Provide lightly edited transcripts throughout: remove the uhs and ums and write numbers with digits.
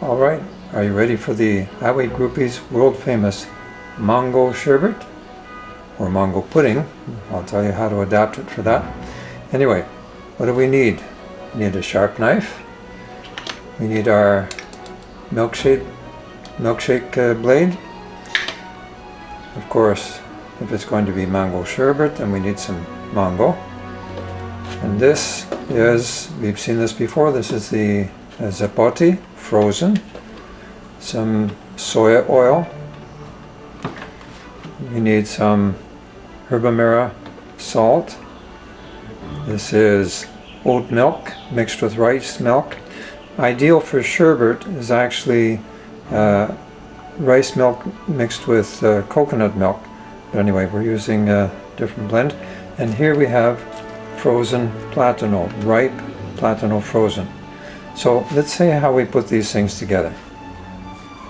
Alright, are you ready for the Highway Groupies world famous mango sherbet? Or mango pudding. I'll tell you how to adapt it for that. Anyway, what do we need? We need a sharp knife. We need our milkshake blade. Of course, if it's going to be mango sherbet, then we need some mango. And this is, we've seen this before, this is the zapote, frozen. Some soya oil. We need some herbamera salt. This is oat milk mixed with rice milk. Ideal for sherbet is actually rice milk mixed with coconut milk. But anyway, we're using a different blend. And here we have frozen platano, ripe platano frozen. So let's see how we put these things together.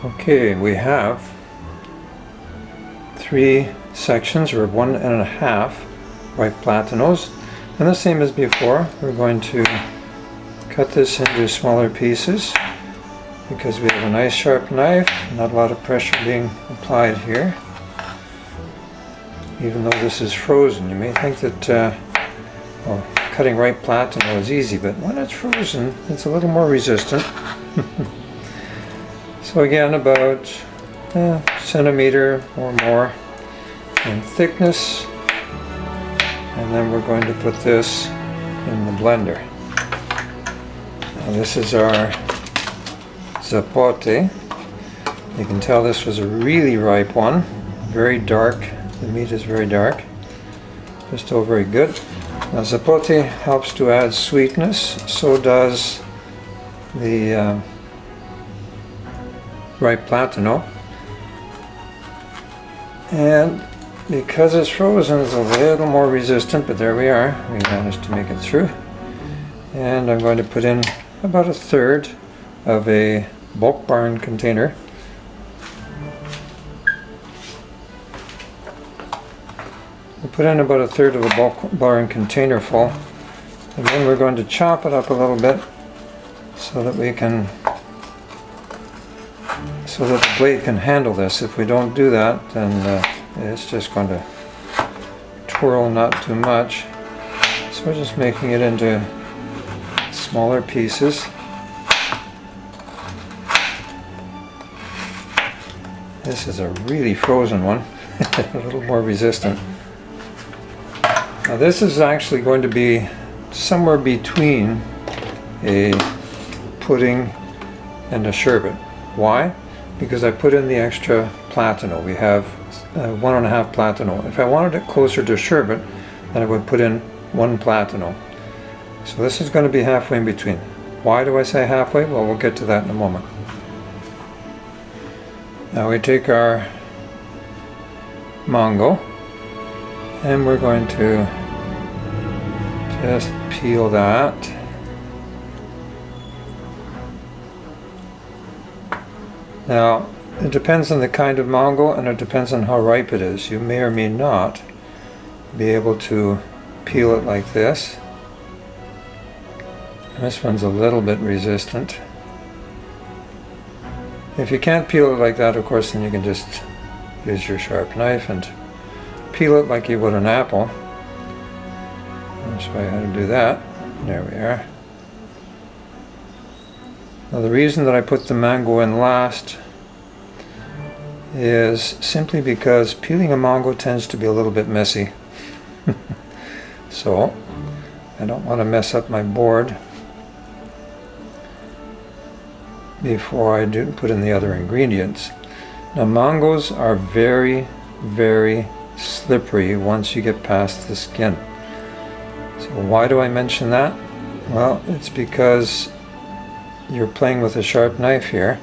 Okay, we have 3 sections, or 1.5 ripe platanos. And the same as before, we're going to cut this into smaller pieces because we have a nice sharp knife, not a lot of pressure being applied here. Even though this is frozen, you may think that well, cutting ripe platano is easy, but when it's frozen, it's a little more resistant. So again, about a centimeter or more in thickness, and then we're going to put this in the blender. Now this is our zapote. You can tell this was a really ripe one, very dark. The meat is very dark, but still very good. Now zapote helps to add sweetness, so does the ripe platano. And because it's frozen, it's a little more resistant, but there we are. We managed to make it through. And I'm going to put in about 1/3 of a bulk barn container. We'll put in about 1/3 of a bulk barn container full. And then we're going to chop it up a little bit so that we can, so that the blade can handle this. If we don't do that, then it's just going to twirl not too much. So we're just making it into smaller pieces. This is a really frozen one, a little more resistant. Now this is actually going to be somewhere between a pudding and a sherbet. Why? Because I put in the extra platano. We have 1.5 platano. If I wanted it closer to sherbet, then I would put in 1 platano. So this is going to be halfway in between. Why do I say halfway? Well, we'll get to that in a moment. Now we take our mango and we're going to just peel that. Now, it depends on the kind of mango and it depends on how ripe it is. You may or may not be able to peel it like this. This one's a little bit resistant. If you can't peel it like that, of course, then you can just use your sharp knife and peel it like you would an apple. I'll show you how to do that. There we are. Now the reason that I put the mango in last is simply because peeling a mango tends to be a little bit messy. So I don't want to mess up my board before I do put in the other ingredients. Now mangoes are very, very slippery once you get past the skin. So why do I mention that? Well, it's because you're playing with a sharp knife here,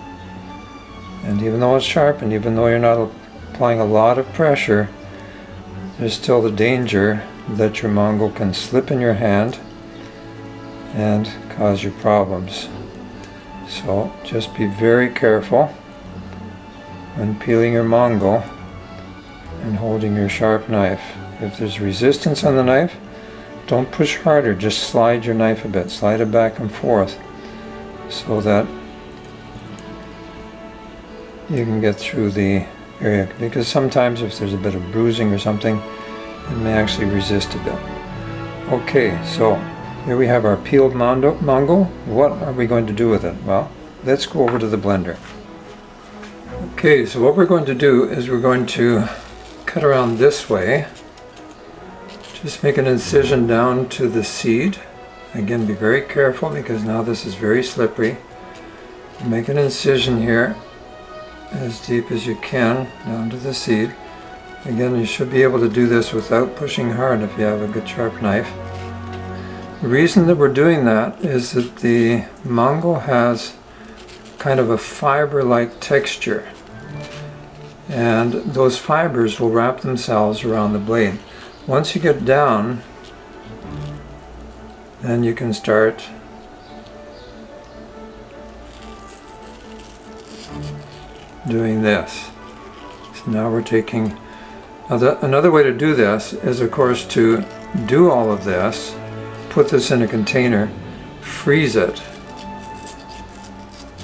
and even though it's sharp and even though you're not applying a lot of pressure, there's still the danger that your mango can slip in your hand and cause you problems. So just be very careful when peeling your mango and holding your sharp knife. If there's resistance on the knife, don't push harder, just slide your knife a bit, slide it back and forth so that you can get through the area, because sometimes if there's a bit of bruising or something, it may actually resist a bit. Okay, so here we have our peeled mango. What are we going to do with it? Well, let's go over to the blender. Okay, so what we're going to do is we're going to cut around this way. Just make an incision down to the seed. Again, be very careful because now this is very slippery. Make an incision here as deep as you can down to the seed. Again, you should be able to do this without pushing hard if you have a good sharp knife. The reason that we're doing that is that the mango has kind of a fiber-like texture, and those fibers will wrap themselves around the blade. Once you get down, then you can start doing this. So now we're taking, another way to do this is of course to do all of this, put this in a container, freeze it,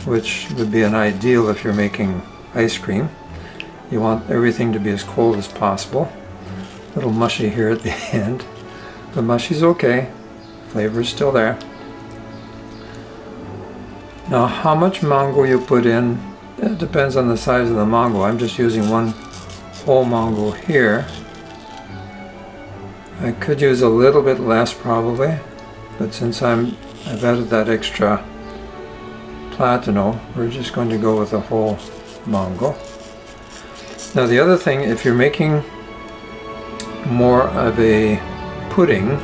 which would be an ideal if you're making ice cream. You want everything to be as cold as possible. A little mushy here at the end, but mushy's okay. Flavor is still there. Now, how much mango you put in, it depends on the size of the mango. I'm just using one whole mango here. I could use a little bit less probably, but since I've added that extra platano, we're just going to go with a whole mango. Now the other thing, if you're making more of a pudding,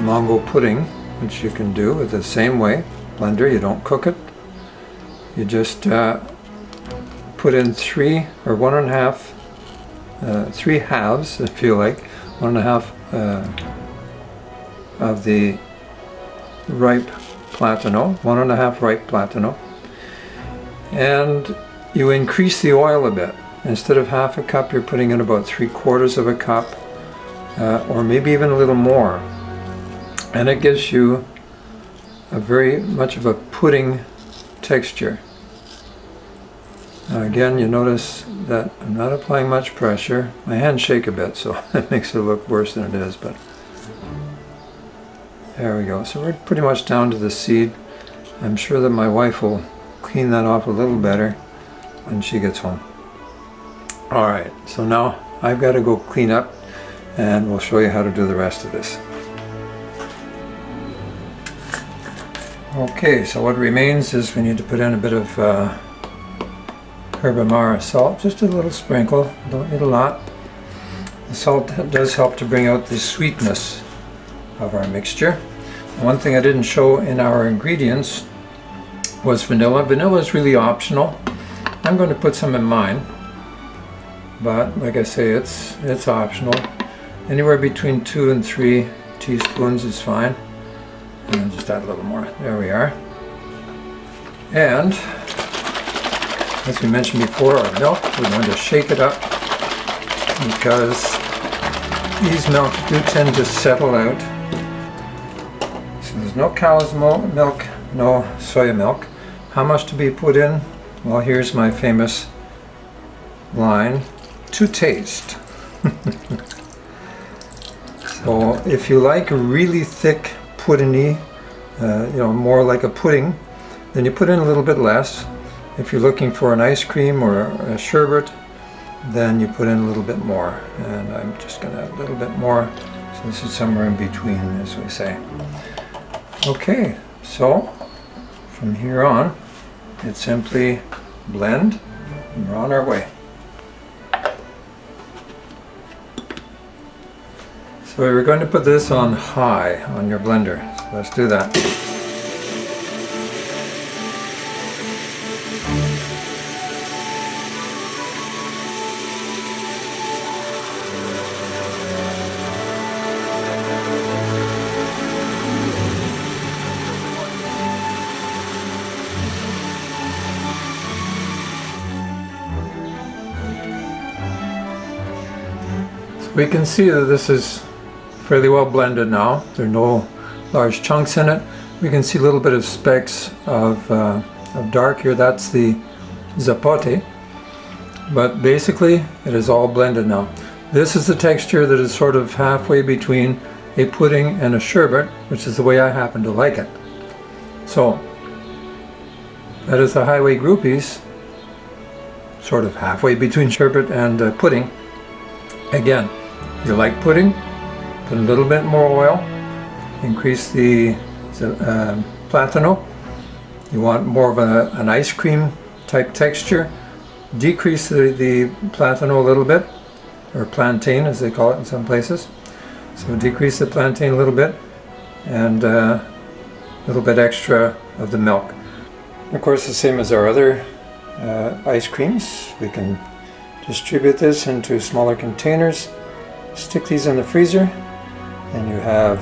mango pudding, which you can do with the same way, blender, you don't cook it, you just put in 3 or 1.5, 3 halves if you like, 1.5 of the ripe platano, 1.5 ripe platano, and you increase the oil a bit. Instead of half a cup, you're putting in about 3/4 of a cup, or maybe even a little more. And it gives you a very much of a pudding texture. Now again, you notice that I'm not applying much pressure. My hands shake a bit, so it makes it look worse than it is, but there we go. So we're pretty much down to the seed. I'm sure that my wife will clean that off a little better when she gets home. Alright, so now I've got to go clean up and we'll show you how to do the rest of this. Okay, so what remains is we need to put in a bit of herb amara salt, just a little sprinkle, don't need a lot. The salt does help to bring out the sweetness of our mixture. One thing I didn't show in our ingredients was vanilla. Vanilla is really optional. I'm going to put some in mine, but like I say, it's optional. Anywhere between 2 and 3 teaspoons is fine. And I'll just add a little more. There we are. And as we mentioned before, our milk, we're going to shake it up because these milks do tend to settle out. So there's no cow's milk, no soya milk. How much to be put in? Well, here's my famous line, to taste. So if you like really thick puddingy, more like a pudding, then you put in a little bit less. If you're looking for an ice cream or a sherbet, then you put in a little bit more. And I'm just going to add a little bit more. So this is somewhere in between, as we say. Okay, so from here on, it's simply blend, and we're on our way. So we're going to put this on high on your blender. So let's do that. So we can see that this is fairly well blended now. There are no large chunks in it. We can see a little bit of specks of dark here. That's the zapote, but basically it is all blended now. This is the texture that is sort of halfway between a pudding and a sherbet, which is the way I happen to like it. So that is the highway groupies, sort of halfway between sherbet and pudding. Again, if you like pudding, put a little bit more oil, increase the platano. You want more of an ice cream type texture, decrease the platano a little bit, or plantain as they call it in some places. So decrease the plantain a little bit, and a little bit extra of the milk. Of course, the same as our other ice creams, we can distribute this into smaller containers, stick these in the freezer, and you have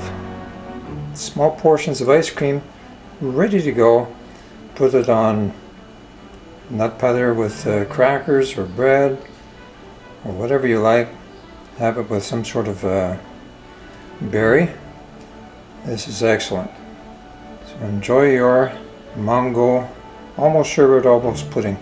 small portions of ice cream ready to go. Put it on nut butter with crackers or bread or whatever you like. Have it with some sort of berry. This is excellent. So enjoy your mango, almost sherbet, almost pudding.